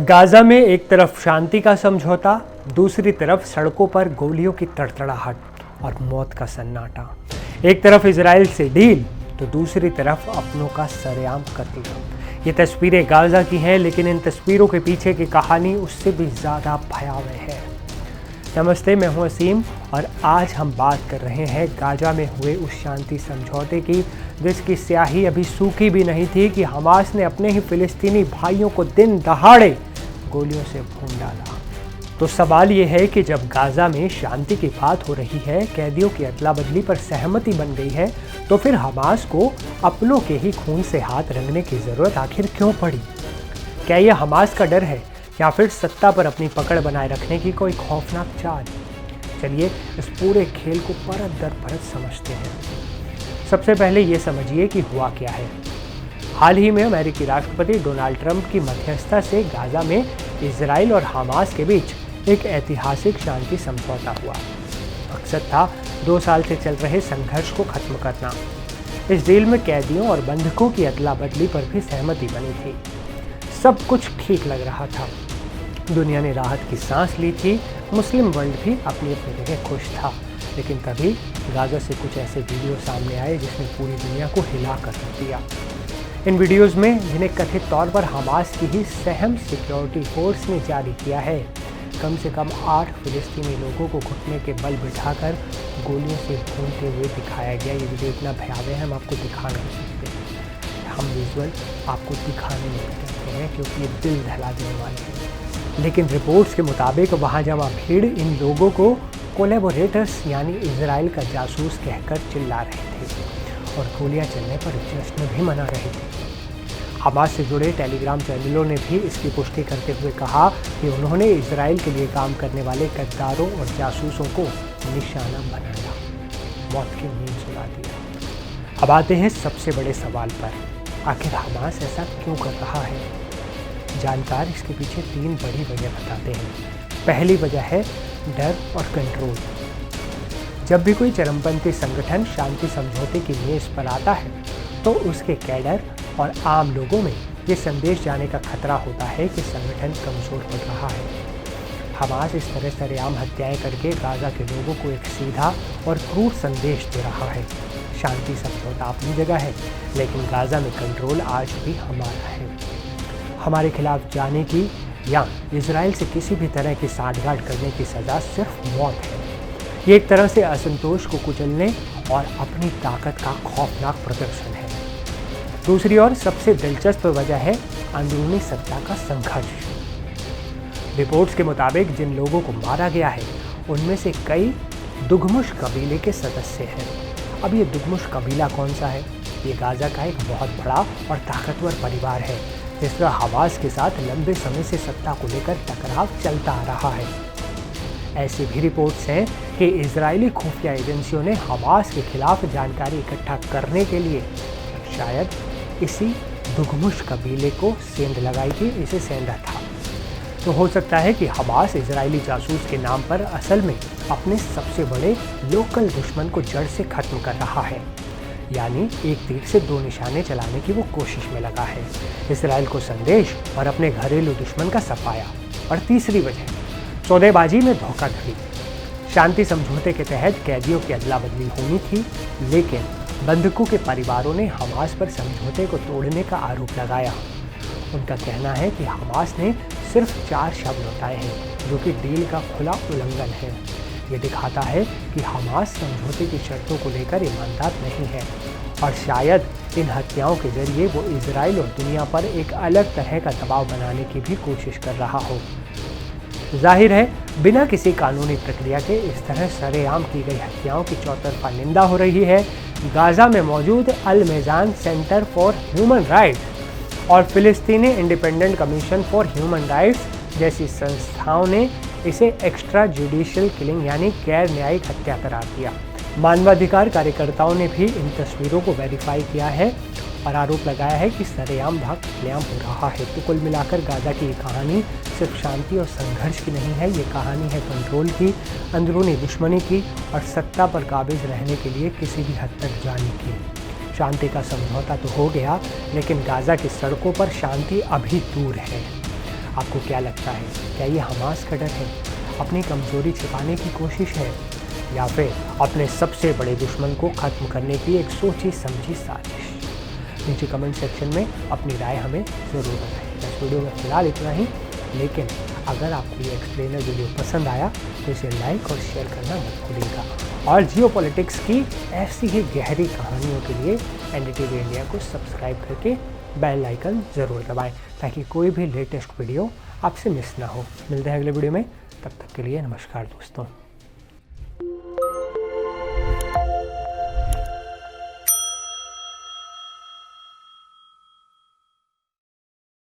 Gaza में एक तरफ शांति का समझौता, दूसरी तरफ सड़कों पर गोलियों की तड़तड़ाहट और मौत का सन्नाटा। एक तरफ इजराइल से डील तो दूसरी तरफ अपनों का सरेआम कत्ल। ये तस्वीरें गाजा की हैं, लेकिन इन तस्वीरों के पीछे की कहानी उससे भी ज़्यादा भयावह है। नमस्ते, मैं हूं असीम और आज हम बात कर रहे हैं गाजा में हुए उस शांति समझौते की जिसकी स्याही अभी सूखी भी नहीं थी कि हमास ने अपने ही फिलिस्तीनी भाइयों को दिन दहाड़े गोलियों से भून डाला। तो सवाल ये है कि जब गाजा में शांति की बात हो रही है, कैदियों की अदला बदली पर सहमति बन गई है, तो फिर हमास को अपनों के ही खून से हाथ रंगने की ज़रूरत आखिर क्यों पड़ी? क्या यह हमास का डर है या फिर सत्ता पर अपनी पकड़ बनाए रखने की कोई खौफनाक चाल? चलिए इस पूरे खेल को परत दर परत समझते हैं। सबसे पहले ये समझिए कि हुआ क्या है। हाल ही में अमेरिकी राष्ट्रपति डोनाल्ड ट्रंप की मध्यस्थता से गाजा में इजराइल और हमास के बीच एक ऐतिहासिक शांति समझौता हुआ। मकसद था 2 साल से चल रहे संघर्ष को खत्म करना। इस डील में कैदियों और बंधकों की अदला बदली पर भी सहमति बनी थी। सब कुछ ठीक लग रहा था। दुनिया ने राहत की सांस ली थी। मुस्लिम वर्ल्ड भी अपनी अपनी जगह खुश था। लेकिन तभी गाजा से कुछ ऐसे वीडियो सामने आए जिसने पूरी दुनिया को हिला कर रख दिया। इन वीडियोस में, जिन्हें कथित तौर पर हमास की ही सहम सिक्योरिटी फोर्स ने जारी किया है, कम से कम 8 फिलिस्तीनी लोगों को घुटने के बल बिठाकर गोलियों से भूनते हुए दिखाया गया। ये वीडियो इतना भयावह है, हम आपको दिखा नहीं सकते। हम विजुअल आपको दिखाने नहीं सकते हैं क्योंकि ये दिल दहला देने वाले हैं। लेकिन रिपोर्ट्स के मुताबिक वहाँ जमा भीड़ इन लोगों को कोलैबोरेटर्स यानी इजराइल का जासूस कहकर चिल्ला रहे थे और गोलियां चलने पर जश्न भी मना रहे थे। हमास से जुड़े टेलीग्राम चैनलों ने भी इसकी पुष्टि करते हुए कहा कि उन्होंने इजराइल के लिए काम करने वाले गद्दारों और जासूसों को निशाना बनाया, मौत की नींद सुला दिया। अब आते हैं सबसे बड़े सवाल पर, आखिर हमास ऐसा क्यों कर रहा है? जानकार इसके पीछे 3 बड़ी वजह बताते हैं। पहली वजह है डर और कंट्रोल। जब भी कोई चरमपंथी संगठन शांति समझौते की मेज पर आता है तो उसके कैडर और आम लोगों में ये संदेश जाने का खतरा होता है कि संगठन कमजोर पड़ रहा है। हमास इस तरह सरेआम हत्याएं करके गाजा के लोगों को एक सीधा और क्रूर संदेश दे रहा है। शांति समझौता अपनी जगह है, लेकिन गाजा में कंट्रोल आज भी हमारा है। हमारे खिलाफ जाने की या इजराइल से किसी भी तरह की साठगांठ करने की सज़ा सिर्फ मौत है। ये एक तरह से असंतोष को कुचलने और अपनी ताकत का खौफनाक प्रदर्शन है। दूसरी ओर सबसे दिलचस्प वजह है अंदरूनी सत्ता का संघर्ष। रिपोर्ट्स के मुताबिक जिन लोगों को मारा गया है उनमें से कई दुगमुश कबीले के सदस्य हैं। अब ये दुगमुश कबीला कौन सा है? ये गाजा का एक बहुत बड़ा और ताकतवर परिवार है जिसका हमास के साथ लंबे समय से सत्ता को लेकर टकराव चलता आ रहा है। ऐसी भी रिपोर्ट्स हैं कि इजरायली खुफिया एजेंसियों ने हमास के खिलाफ जानकारी इकट्ठा करने के लिए शायद इसी दुगमुश कबीले को सेंध लगाई थी, इसे सेंधा था। तो हो सकता है कि हमास इजरायली जासूस के नाम पर असल में अपने सबसे बड़े लोकल दुश्मन को जड़ से खत्म कर रहा है, यानी एक तीर से 2 निशाने चलाने की वो कोशिश में लगा है। इजराइल को संदेश और अपने घरेलू दुश्मन का सफाया। और तीसरी वजह, सौदेबाजी में धोखाधड़ी। शांति समझौते के तहत कैदियों की अदला बदली होनी थी, लेकिन बंधकों के परिवारों ने हमास पर समझौते को तोड़ने का आरोप लगाया। उनका कहना है कि हमास ने सिर्फ 4 शब्द बताए हैं, जो कि डील का खुला उल्लंघन है। ये दिखाता है कि हमास समझौते की शर्तों को लेकर ईमानदार नहीं है और शायद इन हत्याओं के जरिए वो इजराइल और दुनिया पर एक अलग तरह का दबाव बनाने की भी कोशिश कर रहा हो। जाहिर है, बिना किसी कानूनी प्रक्रिया के इस तरह सरेआम की गई हत्याओं की चौतरफा निंदा हो रही है। गाजा में मौजूद Al Mezan centre for human rights और फिलिस्तीनी independent commission for human rights जैसी संस्थाओं ने इसे एक्स्ट्रा जुडिशियल किलिंग यानी गैर न्यायिक हत्या करार दिया। मानवाधिकार कार्यकर्ताओं ने भी इन तस्वीरों को वेरीफाई किया है और आरोप लगाया है कि सरेआम भाग खुलेआम हो रहा है। तो कुल मिलाकर गाजा की ये कहानी सिर्फ शांति और संघर्ष की नहीं है, ये कहानी है कंट्रोल की, अंदरूनी दुश्मनी की और सत्ता पर काबिज रहने के लिए किसी भी हद तक जाने की। शांति का समझौता तो हो गया, लेकिन गाजा की सड़कों पर शांति अभी दूर है। आपको क्या लगता है, क्या ये हमास का डर है, अपनी कमज़ोरी छिपाने की कोशिश है, या फिर अपने सबसे बड़े दुश्मन को ख़त्म करने की एक सोची समझी साजिश? नीचे कमेंट सेक्शन में अपनी राय हमें ज़रूर बताएं। इस वीडियो में फ़िलहाल इतना ही, लेकिन अगर आपको ये एक्सप्लेनर वीडियो पसंद आया तो इसे लाइक और शेयर करना मत भूलिएगा। और जियोपॉलिटिक्स की ऐसी ही गहरी कहानियों के लिए एनडीटीवी इंडिया को सब्सक्राइब करके बेल आइकन ज़रूर दबाएं, ताकि कोई भी लेटेस्ट वीडियो आपसे मिस ना हो। मिलते हैं अगले वीडियो में, तब तक के लिए नमस्कार दोस्तों।